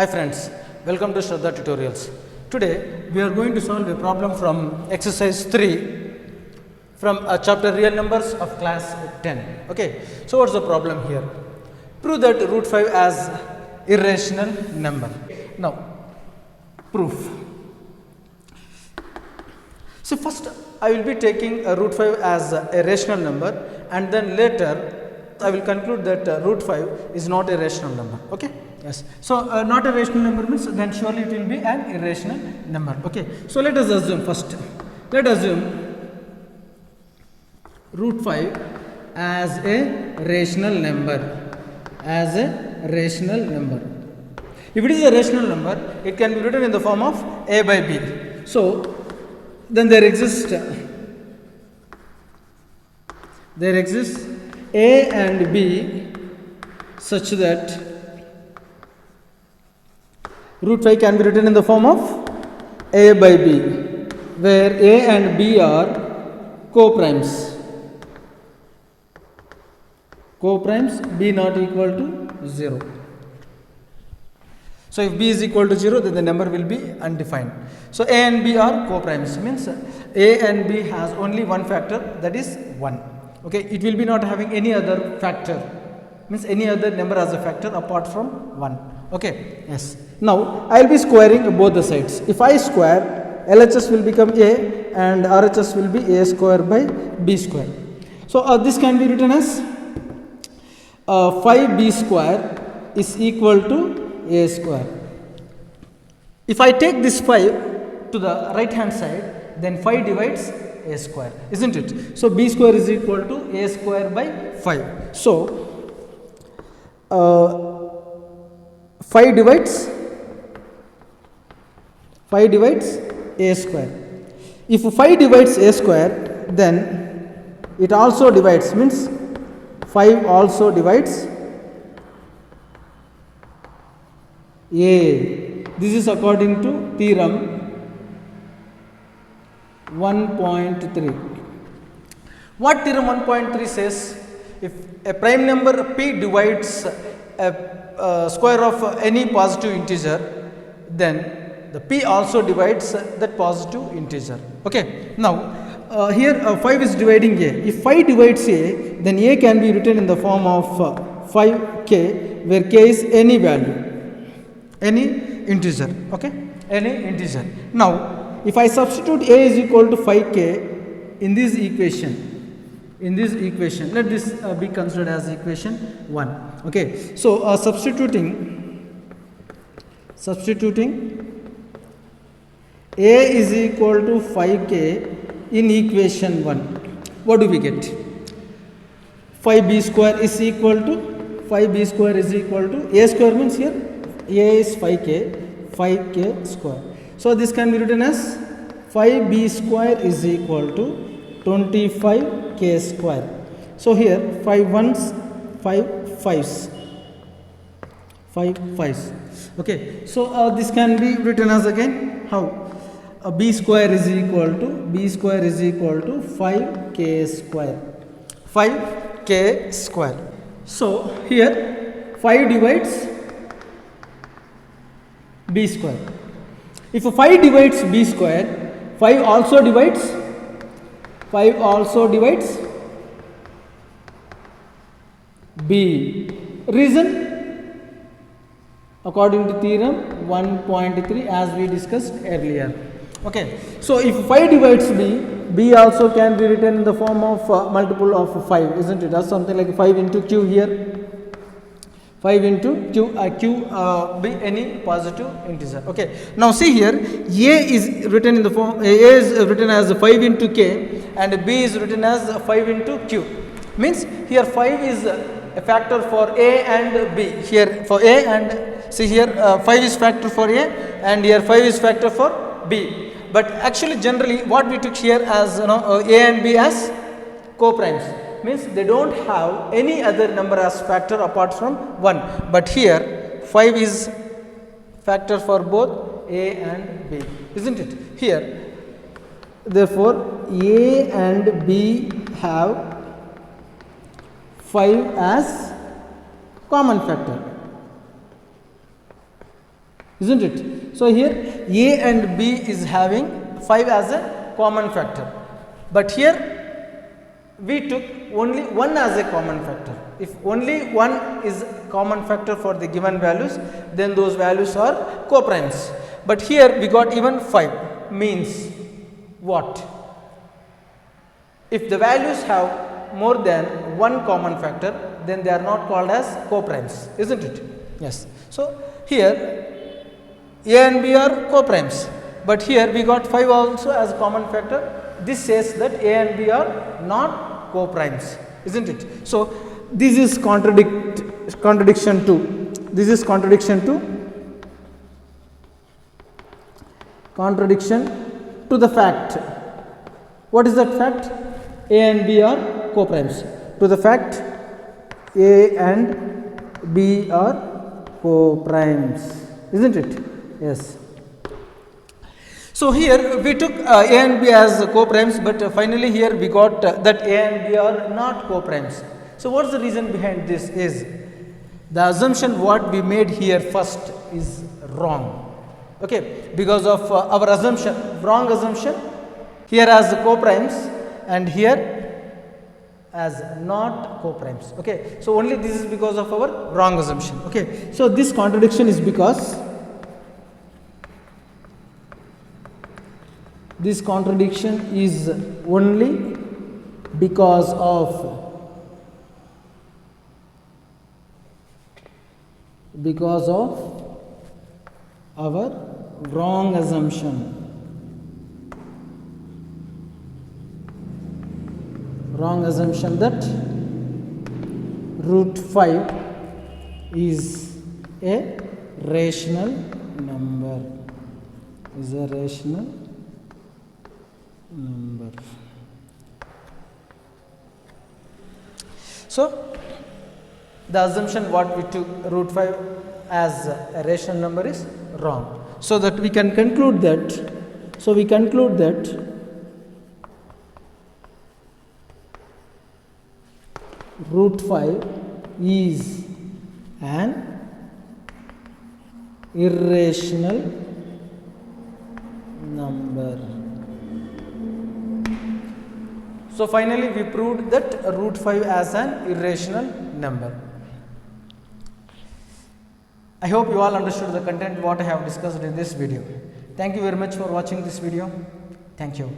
Hi friends, welcome to Shraddha Tutorials. Today we are going to solve a problem from exercise 3 from chapter real numbers of class 10. Okay, so what's the problem here? Prove that root 5 as irrational number. Now, proof. So first I will be taking root 5 as a rational number, and then later I will conclude that root 5 is not a rational number. Okay. Yes. So not a rational number means then surely it will be an irrational number. Okay. So let us assume first. Let us assume root 5 as a rational number. As a rational number. If it is a rational number, it can be written in the form of a by b. So then there exists a and b such that root 5 can be written in the form of a by b, where a and b are co-primes. Co-primes, b not equal to 0. So if b is equal to 0, then the number will be undefined. So a and b are co-primes, means a and b has only one factor, that is 1. Okay, it will be not having any other factor, means any other number as a factor apart from 1. Okay, yes. Now I will be squaring both the sides. If I square, LHS will become a and RHS will be a square by b square. So this can be written as 5b square is equal to a square. If I take this 5 to the right hand side, then 5 divides a square, isn't it? So b square is equal to a square by 5. So 5 divides a square. If 5 divides a square, then it also divides, means 5 also divides a. This is according to theorem 1.3. What theorem 1.3 says? If a prime number p divides a square of any positive integer, then the p also divides that positive integer. Okay. Now here 5 is dividing a. If 5 divides a, then a can be written in the form of 5k, where k is any value, any integer. Okay, any integer. Now if I substitute a is equal to 5k in this equation, let this be considered as equation 1. Okay, so substituting a is equal to 5k in equation 1, what do we get? 5b square is equal to a square, means here a is 5k square. So this can be written as 5b square is equal to 25k square. So here 5 ones, 5 fives. Okay, so this can be written as again how? B square is equal to 5k square. So here 5 divides b square. If 5 divides b square, 5 also divides b. Reason? According to theorem 1.3, as we discussed earlier. Okay, so if 5 divides b also can be written in the form of multiple of 5, isn't it? That's something like 5 into q here. 5 into q, be any positive integer. Okay, now see here, a is written in the form, a is written as 5 into k and b is written as 5 into q. Means here 5 is a factor for a and b. Here for a and see here 5 is factor for a and here 5 is factor for b. But actually generally what we took here as a and b as co-primes, means they don't have any other number as factor apart from 1. But here 5 is factor for both a and b, isn't it? Here therefore a and b have 5 as common factor. isn't it? So here a and b is having 5 as a common factor, but here we took only 1 as a common factor. If only 1 is common factor for the given values, then those values are co-primes. But here we got even 5, means what? If the values have more than 1 common factor, then they are not called as co-primes, isn't it? Yes. So here a and b are co-primes, but here we got 5 also as common factor. This says that a and b are not co-primes, isn't it? So this is contradiction to, this is contradiction to the fact. What is that fact? A and b are co-primes. To the fact a and b are co-primes, isn't it? Yes. So here we took a and b as co-primes, but finally here we got that a and b are not co-primes. So what is the reason behind this? Is the assumption what we made here first is wrong. Okay, because of our assumption, wrong assumption, here as co-primes and here as not co-primes. Okay, so only this is because of our wrong assumption. Okay, so this contradiction is because this contradiction is only because of our wrong assumption. Wrong assumption that root 5 is a rational number, is a rational number. So the assumption what we took root 5 as a rational number is wrong. So that we can conclude that, root 5 is an irrational number. So finally we proved that root 5 as an irrational number. I hope you all understood the content what I have discussed in this video. Thank you very much for watching this video. Thank you.